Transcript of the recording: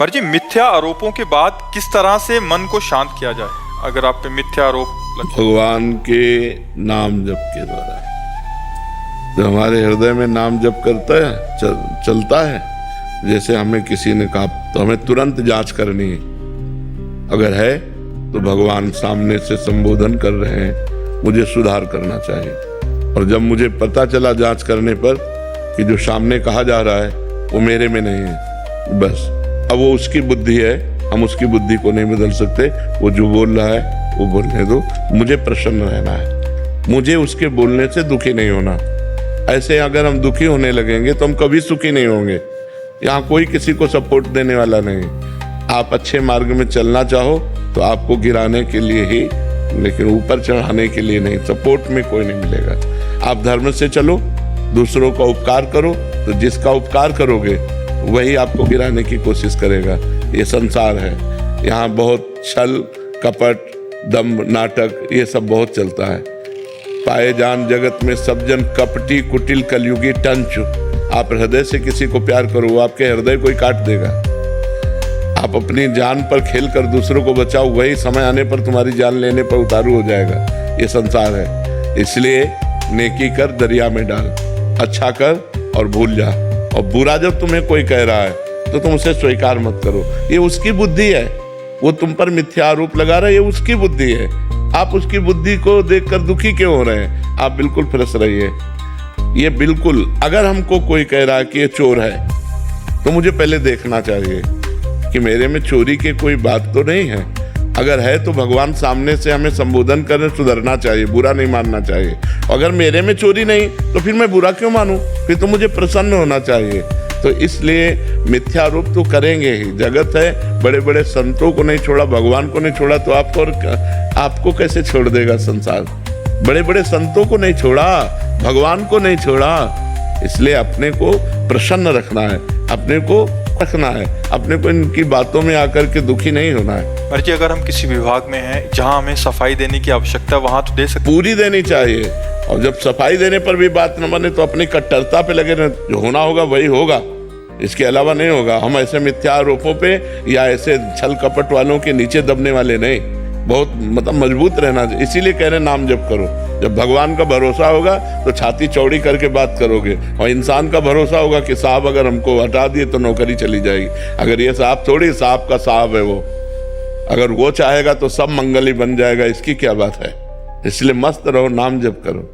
पर जी मिथ्या आरोपों के बाद किस तरह से मन को शांत किया जाए, अगर आप पे मिथ्या आरोप भगवान के नाम जप के द्वारा जो हमारे हृदय में नाम जप करता है चलता है, जैसे हमें किसी ने कहा तो हमें तुरंत जांच करनी है। अगर है तो भगवान सामने से संबोधन कर रहे हैं, मुझे सुधार करना चाहिए। और जब मुझे पता चला जांच करने पर कि जो सामने कहा जा रहा है वो मेरे में नहीं है, बस अब वो उसकी बुद्धि है, हम उसकी बुद्धि को नहीं बदल सकते। वो जो बोल रहा है वो बोलने दो, मुझे प्रसन्न रहना है, मुझे उसके बोलने से दुखी नहीं होना। ऐसे अगर हम दुखी होने लगेंगे तो हम कभी सुखी नहीं होंगे। यहाँ कोई किसी को सपोर्ट देने वाला नहीं। आप अच्छे मार्ग में चलना चाहो तो आपको गिराने के लिए ही, लेकिन ऊपर चढ़ाने के लिए नहीं। सपोर्ट में कोई नहीं मिलेगा। आप धर्म से चलो, दूसरों का उपकार करो, तो जिसका उपकार करोगे वही आपको गिराने की कोशिश करेगा। ये संसार है, यहाँ बहुत छल कपट दम्भ नाटक ये सब बहुत चलता है। पाए जान जगत में सब जन कपटी कुटिल कलयुगी टंच। आप हृदय से किसी को प्यार करो, वो आपके हृदय को ही काट देगा। आप अपनी जान पर खेल कर दूसरों को बचाओ, वही समय आने पर तुम्हारी जान लेने पर उतारू हो जाएगा। ये संसार है, इसलिए नेकी कर दरिया में डाल, अच्छा कर और भूल जा। और बुरा जब तुम्हें कोई कह रहा है तो तुम उसे स्वीकार मत करो। ये उसकी बुद्धि है, वो तुम पर मिथ्या आरोप लगा रहा है, ये उसकी बुद्धि है। आप उसकी बुद्धि को देखकर दुखी क्यों हो रहे हैं? आप बिल्कुल फ्रेश रहिए। ये बिल्कुल, अगर हमको कोई कह रहा है कि ये चोर है तो मुझे पहले देखना चाहिए कि मेरे में चोरी की कोई बात तो नहीं है। अगर है तो भगवान सामने से हमें संबोधन करने सुधरना चाहिए, बुरा नहीं मानना चाहिए। अगर मेरे में चोरी नहीं तो फिर मैं बुरा क्यों मानूं? फिर तो मुझे प्रसन्न होना चाहिए। तो इसलिए मिथ्यारोप तो करेंगे ही। जगत है, बड़े बड़े संतों को नहीं छोड़ा, भगवान को नहीं छोड़ा, तो आपको कैसे छोड़ देगा संसार? बड़े बड़े संतों को नहीं छोड़ा, भगवान को नहीं छोड़ा। इसलिए अपने को प्रसन्न रखना है, अपने को रखना है, अपने को इनकी बातों में आकर के दुखी नहीं होना है। पर जी अगर हम किसी विभाग में हैं जहां हमें सफाई देने की आवश्यकता, वहां तो दे सकते, पूरी देनी चाहिए। और जब सफाई देने पर भी बात न बने तो अपनी कट्टरता पे लगे रहे। जो होना होगा वही होगा, इसके अलावा नहीं होगा। हम ऐसे मिथ्या आरोपों पे या ऐसे छल कपट वालों के नीचे दबने वाले नहीं, बहुत मतलब मजबूत रहना चाहिए। इसीलिए कह रहे नाम जप करो। जब भगवान का भरोसा होगा तो छाती चौड़ी करके बात करोगे, और इंसान का भरोसा होगा कि साहब अगर हमको हटा दिए तो नौकरी चली जाएगी। अगर ये साहब थोड़ी, साहब का साहब है वो, अगर वो चाहेगा तो सब मंगल ही बन जाएगा। इसकी क्या बात है? इसलिए मस्त रहो, नाम जप करो।